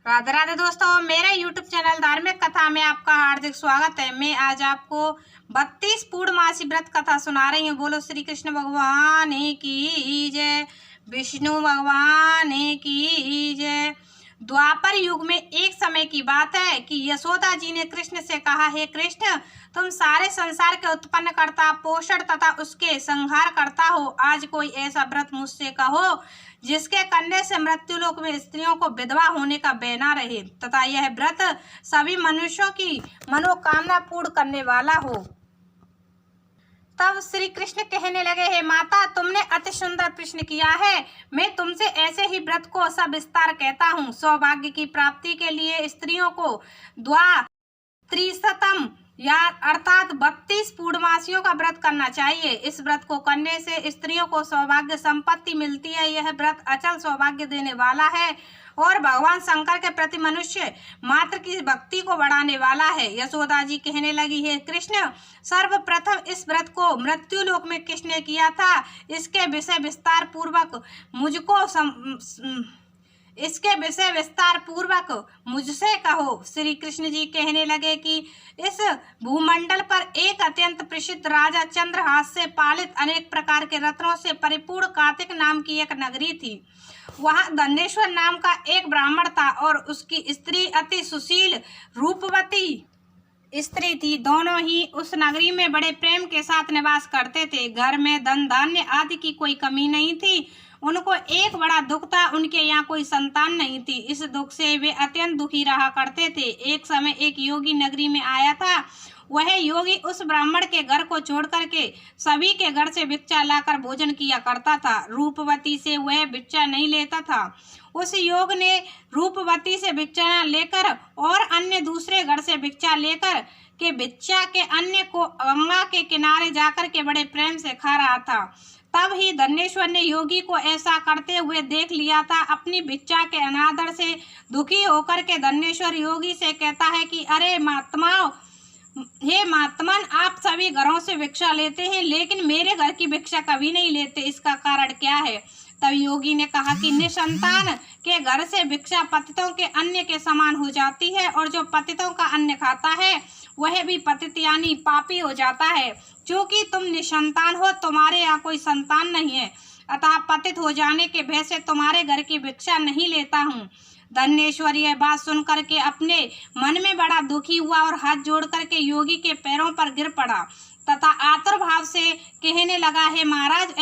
राधे राधे दोस्तों, मेरे YouTube channel धार्मिक कथा में आपका हार्दिक स्वागत है। मैं आज आपको 32 पूर्णमासी व्रत कथा सुना रही हूँ। बोलो श्री कृष्ण भगवान की जय, विष्णु भगवान की जय। द्वापर युग में एक समय की बात है कि यशोदा जी ने कृष्ण से कहा, हे कृष्ण, तुम सारे संसार के उत्पन्न करता, पोषण तथा उसके संहार करता हो। आज कोई ऐसा व्रत मुझसे कहो जिसके करने से मृत्युलोक में स्त्रियों को विधवा होने का भय न रहे तथा यह व्रत सभी मनुष्यों की मनोकामना पूर्ण करने वाला हो। तब श्री कृष्ण कहने लगे, हे माता, तुमने अति सुंदर प्रश्न किया है। मैं तुमसे ऐसे ही व्रत को सविस्तार कहता हूँ। सौभाग्य की प्राप्ति के लिए स्त्रियों को त्रिशतम या अर्थात 32 पूर्णमासियों का व्रत करना चाहिए। इस व्रत को करने से स्त्रियों को सौभाग्य संपत्ति मिलती है। यह व्रत अचल सौभाग्य देने वाला है और भगवान शंकर के प्रति मनुष्य मात्र की भक्ति को बढ़ाने वाला है। यशोदा जी कहने लगी, हे कृष्ण, सर्वप्रथम इस व्रत को मृत्युलोक में किसने किया था, इसके विषय विस्तार पूर्वक मुझसे कहो। श्री कृष्ण जी कहने लगे कि इस भूमंडल पर एक अत्यंत प्रसिद्ध राजा चंद्रहास से पालित अनेक प्रकार के रत्नों से परिपूर्ण कार्तिक नाम की एक नगरी थी। वहां धनेश्वर नाम का एक ब्राह्मण था और उसकी स्त्री अति सुशील रूपवती स्त्री थी। दोनों ही उस नगरी में बड़े प्रेम के साथ निवास करते थे। घर में धन धान्य आदि की कोई कमी नहीं थी। उनको एक बड़ा दुख था, उनके यहाँ कोई संतान नहीं थी। इस दुख से वे अत्यंत दुखी रहा करते थे। एक समय एक योगी नगरी में आया था। वह योगी उस ब्राह्मण के घर को छोड़ करके सभी के घर से भिक्षा लाकर भोजन किया करता था। रूपवती से वह भिक्षा नहीं लेता था। उस योग ने रूपवती से भिक्षा लेकर और अन्य दूसरे घर से भिक्षा लेकर के भिक्षा के अन्य को गंगा के किनारे जाकर के बड़े प्रेम से खा रहा था। तब ही धनेश्वर ने योगी को ऐसा करते हुए देख लिया था। अपनी भिक्षा के अनादर से दुखी होकर के धनेश्वर योगी से कहता है कि अरे महात्माओं, हे महात्मन, आप सभी घरों से भिक्षा लेते हैं लेकिन मेरे घर की भिक्षा कभी नहीं लेते, इसका कारण क्या है? तब योगी ने कहा कि निसंतान के घर से भिक्षा पतितों के अन्न के समान हो जाती है और जो पतितों का अन्न खाता है वह भी पतित यानी पापी हो जाता है। क्योंकि तुम निसंतान हो, तुम्हारे यहाँ कोई संतान नहीं है, अतः पतित हो जाने के भय से तुम्हारे घर की भिक्षा नहीं लेता हूँ। धनेश्वर यह बात सुन करके अपने मन में बड़ा दुखी हुआ और हाथ जोड़ करके योगी के पैरों पर गिर पड़ा तथा आतुर भाव से कहने लगा, हे महाराज,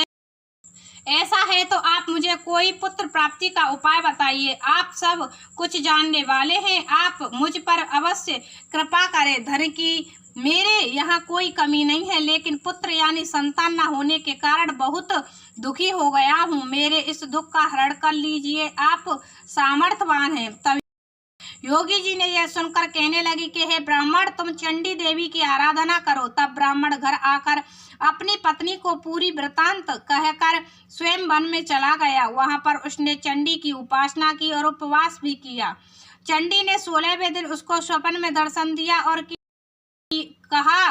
ऐसा है तो आप मुझे कोई पुत्र प्राप्ति का उपाय बताइए। आप सब कुछ जानने वाले हैं, आप मुझ पर अवश्य कृपा करें। धन की मेरे यहाँ कोई कमी नहीं है, लेकिन पुत्र यानी संतान न होने के कारण बहुत दुखी हो गया हूँ। मेरे इस दुख का हरण कर लीजिए, आप सामर्थ्यवान हैं। तब योगी जी ने यह सुनकर कहने लगी कि हे ब्राह्मण, तुम चंडी देवी की आराधना करो। तब ब्राह्मण घर आकर अपनी पत्नी को पूरी वृतांत कहकर स्वयं वन में चला गया। वहां पर उसने चंडी की उपासना की और उपवास भी किया। चंडी ने 16वें दिन उसको स्वप्न में दर्शन दिया और कहा,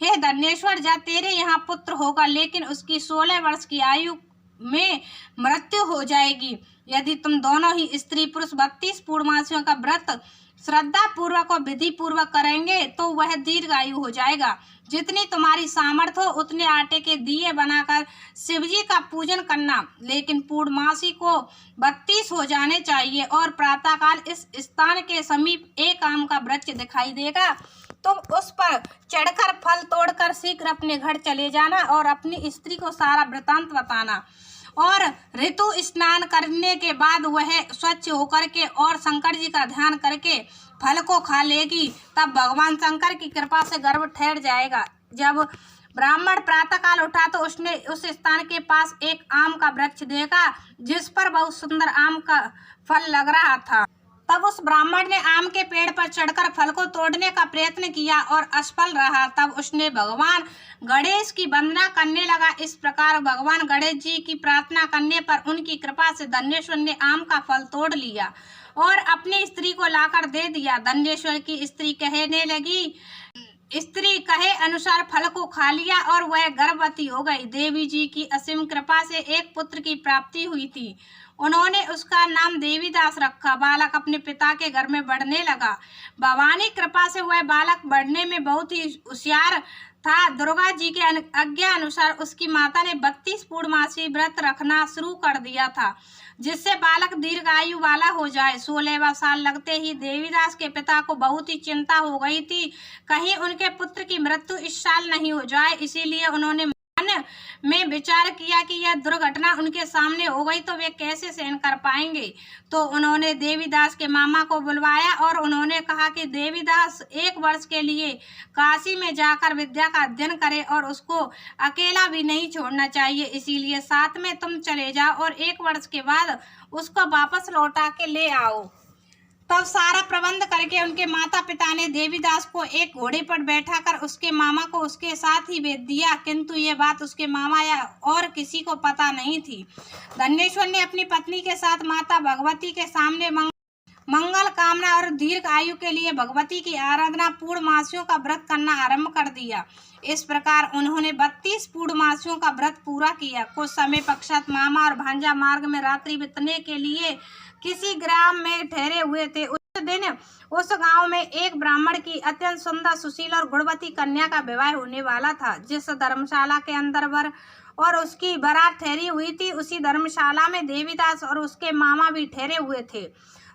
हे धनेश्वर, जा तेरे यहाँ पुत्र होगा, लेकिन उसकी 16 वर्ष की आयु में मृत्यु हो जाएगी। यदि तुम दोनों ही स्त्री पुरुष 32 पूर्णमासियों का व्रत श्रद्धा पूर्वक और विधि पूर्वक करेंगे तो वह दीर्घायु हो जाएगा। जितनी तुम्हारी सामर्थ्य हो उतने आटे के दिए बनाकर शिवजी का पूजन करना, लेकिन पूर्णमासी को 32 हो जाने चाहिए। और प्रातःकाल इस स्थान के समीप एक आम का वृक्ष दिखाई देगा, तुम उस पर चढ़कर फल तोड़कर शीघ्र अपने घर चले जाना और अपनी स्त्री को सारा वृतांत बताना। और ऋतु स्नान करने के बाद वह स्वच्छ होकर के और शंकर जी का ध्यान करके फल को खा लेगी। तब भगवान शंकर की कृपा से गर्भ ठहर जाएगा। जब ब्राह्मण प्रातःकाल उठा तो उसने उस स्थान के पास एक आम का वृक्ष देखा जिस पर बहुत सुंदर आम का फल लग रहा था। तब उस ब्राह्मण ने आम के पेड़ पर चढ़कर फल को तोड़ने का प्रयत्न किया और असफल रहा। तब उसने भगवान गणेश की वंदना करने लगा। इस प्रकार भगवान गणेश जी की प्रार्थना करने पर उनकी कृपा से धनेश्वर ने आम का फल तोड़ लिया और अपनी स्त्री को लाकर दे दिया। धनेश्वर की स्त्री कहने लगी, स्त्री कहे अनुसार फल को खा लिया और वह गर्भवती हो गई। देवी जी की असीम कृपा से एक पुत्र की प्राप्ति हुई थी उन्होंने उसका नाम देवीदास रखा। बालक अपने पिता के घर में बढ़ने लगा। भवानी कृपा से वह बालक बढ़ने में बहुत ही होशियार था। दुर्गा जी के आज्ञा अनुसार उसकी माता ने 32 पूर्णमासी व्रत रखना शुरू कर दिया था, जिससे बालक दीर्घायु वाला हो जाए। 16वां साल लगते ही देवीदास के पिता को बहुत ही चिंता हो गई थी, कहीं उनके पुत्र की मृत्यु इस साल नहीं हो जाए। इसीलिए उन्होंने मन में विचार किया कि यह दुर्घटना उनके सामने हो गई तो वे कैसे सहन कर पाएंगे। तो उन्होंने देवीदास के मामा को बुलवाया और उन्होंने कहा कि देवीदास 1 वर्ष के लिए काशी में जाकर विद्या का अध्ययन करे और उसको अकेला भी नहीं छोड़ना चाहिए, इसीलिए साथ में तुम चले जाओ और 1 वर्ष के बाद उसको वापस लौटा के ले आओ। तब सारा प्रबंध करके उनके माता पिता ने देवीदास को एक घोड़े पर बैठाकर उसके मामा को उसके साथ ही भेज दिया, किंतु ये बात उसके मामा या और किसी को पता नहीं थी। धनेश्वर ने अपनी पत्नी के साथ माता भगवती के सामने मंगल कामना और दीर्घ आयु के लिए भगवती की आराधना पूर्णमासियों का व्रत करना आरंभ कर दिया। इस प्रकार उन्होंने 32 पूर्णमासियों का व्रत पूरा किया। कुछ समय पश्चात मामा और भांजा मार्ग में रात्रि बिताने के लिए किसी ग्राम में ठहरे हुए थे। उस दिन उस गांव में एक ब्राह्मण की अत्यंत सुंदर, सुशील और गुणवती कन्या का विवाह होने वाला था। जिस धर्मशाला के अंदर वर और उसकी बारात ठहरी हुई थी, उसी धर्मशाला में देवीदास और उसके मामा भी ठहरे हुए थे।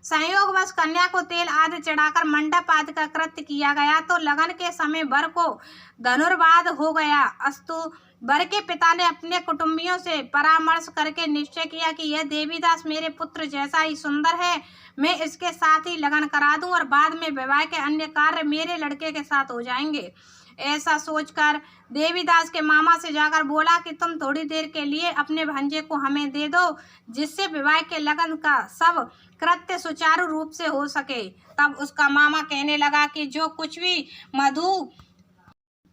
संयोगवश कन्या को तेल आदि चढ़ाकर मंडप आदि का कृत्य किया गया तो लगन के समय वर को धनुर्वाद हो गया। अस्तु वर के पिता ने अपने कुटुंबियों से परामर्श करके निश्चय किया कि यह देवीदास मेरे पुत्र जैसा ही सुंदर है, मैं इसके साथ ही लगन करा दूं और बाद में विवाह के अन्य कार्य मेरे लड़के के साथ हो जाएंगे। ऐसा सोचकर देवीदास के मामा से जाकर बोला कि तुम थोड़ी देर के लिए अपने भांजे को हमें दे दो, जिससे विवाह के लगन का सब कृत्य सुचारू रूप से हो सके। तब उसका मामा कहने लगा कि जो कुछ भी मधु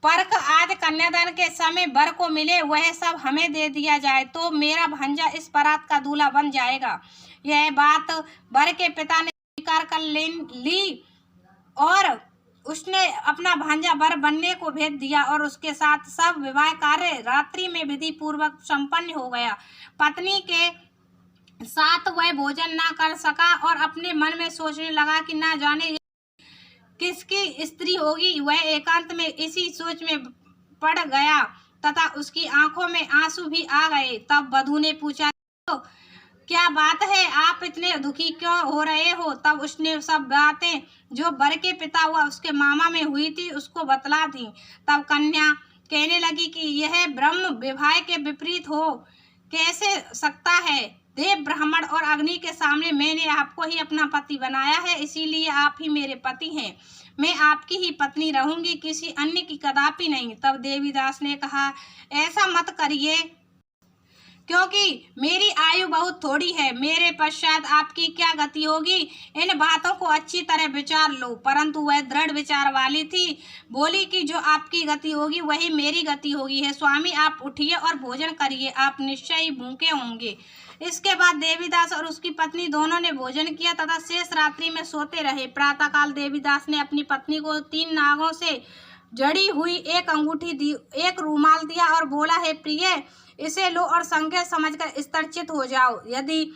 पर्क आदि कन्यादान के समय वर को मिले वह सब हमें दे दिया जाए तो मेरा भांजा इस बारात का दूल्हा बन जाएगा। यह बात वर के पिता ने स्वीकार कर ली और उसने अपना भांजा वर बनने को भेज दिया और उसके साथ सब विवाह कार्य रात्रि में विधि पूर्वक संपन्न हो गया। पत्नी के साथ वह भोजन ना कर सका और अपने मन में सोचने लगा कि ना जाने किसकी स्त्री होगी। वह एकांत में इसी सोच में पड़ गया तथा उसकी आंखों में आंसू भी आ गए। तब वधू ने पूछा, तो क्या बात है, आप इतने दुखी क्यों हो रहे हो? तब उसने सब बातें जो वर के पिता व उसके मामा में हुई थी उसको बतला दी। तब कन्या कहने लगी कि यह ब्रह्म विवाह के विपरीत हो कैसे सकता है? देव, ब्राह्मण और अग्नि के सामने मैंने आपको ही अपना पति बनाया है, इसीलिए आप ही मेरे पति हैं। मैं आपकी ही पत्नी रहूंगी, किसी अन्य की कदापि नहीं। तब देवीदास ने कहा, ऐसा मत करिए, क्योंकि मेरी आयु बहुत थोड़ी है, मेरे पश्चात आपकी क्या गति होगी, इन बातों को अच्छी तरह विचार लो। परंतु वह दृढ़ विचार वाली थी, बोली कि जो आपकी गति होगी वही मेरी गति होगी। है स्वामी, आप उठिए और भोजन करिए, आप निश्चय ही भूखे होंगे। इसके बाद देवीदास और उसकी पत्नी दोनों ने भोजन किया तथा शेष रात्रि में सोते रहे। प्रातःकाल देवीदास ने अपनी पत्नी को 3 नागों से जड़ी हुई एक अंगूठी दी, एक रूमाल दिया और बोला, है प्रिय, इसे लो और संकेत समझकर स्तरचित हो जाओ। यदि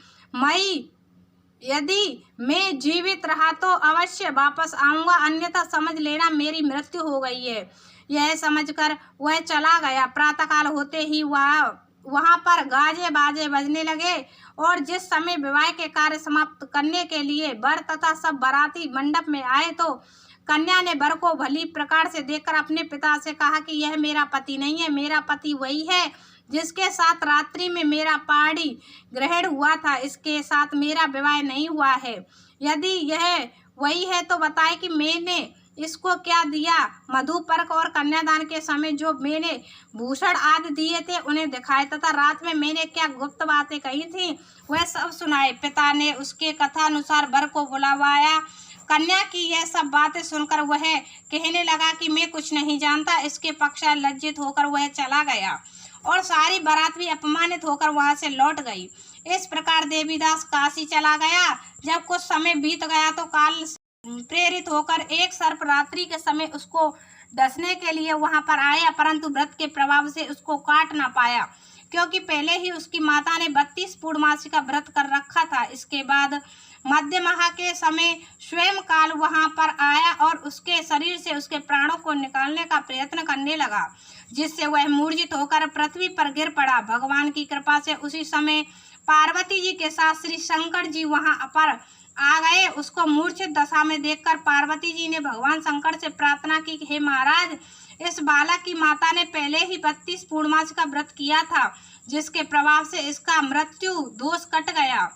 मैं जीवित रहा तो अवश्य वापस आऊंगा, अन्यथा समझ लेना मेरी मृत्यु हो गई है। यह समझकर वह चला गया। प्रातःकाल होते ही वहां पर गाजे बाजे बजने लगे और जिस समय विवाह के कार्य समाप्त करने के लिए वर तथा सब बाराती मंडप में आए तो कन्या ने वर को भली प्रकार से देखकर अपने पिता से कहा कि यह मेरा पति नहीं है, मेरा पति वही है जिसके साथ रात्रि में मेरा पाड़ी ग्रहण हुआ था, इसके साथ मेरा विवाह नहीं हुआ है। यदि यह वही है तो बताए कि मैंने इसको क्या दिया। मधु पर्क और कन्यादान के समय जो मैंने भूषण आदि दिए थे उन्हें दिखाए तथा रात में मैंने क्या गुप्त बातें कही थी वह सब सुनाए। पिता ने उसके कथानुसार वर को बुलवाया। कन्या की यह सब बातें सुनकर वह कहने लगा कि मैं कुछ नहीं जानता। इसके पश्चात लज्जित होकर वह चला गया और सारी बारात भी अपमानित होकर वहां से लौट गई। इस प्रकार देवीदास काशी चला गया। जब कुछ समय बीत गया तो काल प्रेरित होकर एक सर्प रात्रि के समय उसको डसने के लिए वहां पर आया, परंतु व्रत के प्रभाव से उसको काट ना पाया। क्योंकि पहले ही उसकी माता ने 32 पूर्णमासी का व्रत कर रखा था। इसके बाद मध्य माह के समय स्वयं काल वहां पर आया और उसके शरीर से उसके प्राणों को निकालने का प्रयत्न करने लगा, जिससे वह मूर्छित होकर पृथ्वी पर गिर पड़ा। भगवान की कृपा से उसी समय पार्वती जी के साथ श्री शंकर जी वहां पर आ गए। उसको मूर्छित दशा में देखकर पार्वती जी ने भगवान शंकर से प्रार्थना की, हे महाराज, इस बालक की माता ने पहले ही 32 पूर्णमासी का व्रत किया था, जिसके प्रभाव से इसका मृत्यु दोष कट गया।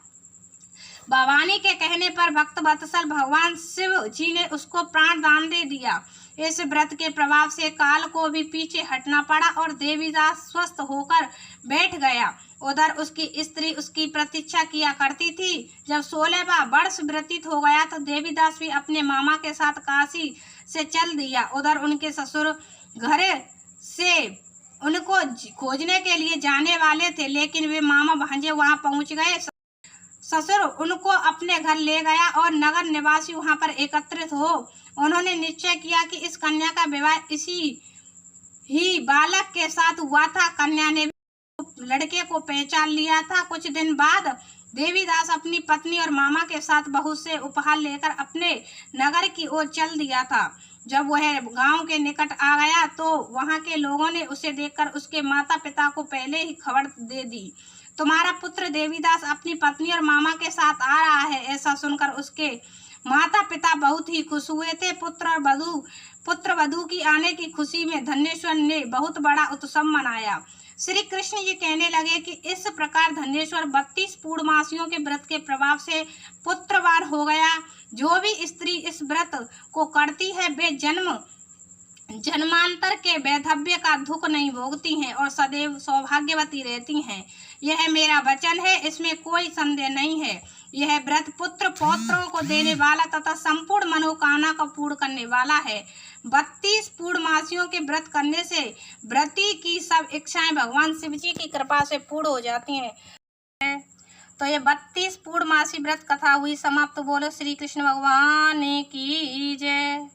भवानी के कहने पर भक्त वत्सल भगवान शिव जी ने उसको प्राण दान दे दिया। इस व्रत के प्रभाव से काल को भी पीछे हटना पड़ा और देवीदास स्वस्थ होकर बैठ गया। उधर उसकी स्त्री उसकी प्रतीक्षा किया करती थी। जब 16वां वर्ष व्यतीत हो गया तो देवीदास भी अपने मामा के साथ काशी से चल दिया। उधर उनके ससुर घर से उनको खोजने के लिए जाने वाले थे, लेकिन वे मामा भांजे वहां पहुंच गए। ससुर उनको अपने घर ले गया और नगर निवासी वहां पर एकत्रित हो उन्होंने निश्चय किया कि इस कन्या का विवाह इसी ही बालक के साथ हुआ था। कन्या ने लड़के को पहचान लिया था। कुछ दिन बाद देवीदास अपनी पत्नी और मामा के साथ बहुत से उपहार लेकर अपने नगर की ओर चल दिया था। जब वह गांव के निकट आ गया तो वहां के लोगों ने उसे देखकर उसके माता पिता को पहले ही खबर दे दी, तुम्हारा पुत्र देवीदास अपनी पत्नी और मामा के साथ आ रहा है। ऐसा सुनकर उसके माता पिता बहुत ही खुश हुए थे। पुत्र वधू की आने की खुशी में धनेश्वर ने बहुत बड़ा उत्सव मनाया। श्री कृष्ण जी कहने लगे कि इस प्रकार धनेश्वर 32 पूर्णमासियों के व्रत के प्रभाव से पुत्रवान हो गया। जो भी स्त्री इस व्रत को करती है वे जन्मांतर के वैधव्य का दुख नहीं भोगती हैं और सदैव सौभाग्यवती रहती हैं। यह मेरा वचन है, इसमें कोई संदेह नहीं है। यह व्रत पुत्र पौत्रों को देने वाला तथा संपूर्ण मनोकामना को पूर्ण करने वाला है। 32 पूर्णमासियों के व्रत करने से व्रती की सब इच्छाएं भगवान शिव जी की कृपा से पूर्ण हो जाती हैं। तो ये 32 पूर्णमासी व्रत कथा हुई समाप्त। बोलो श्री कृष्ण भगवान की जय।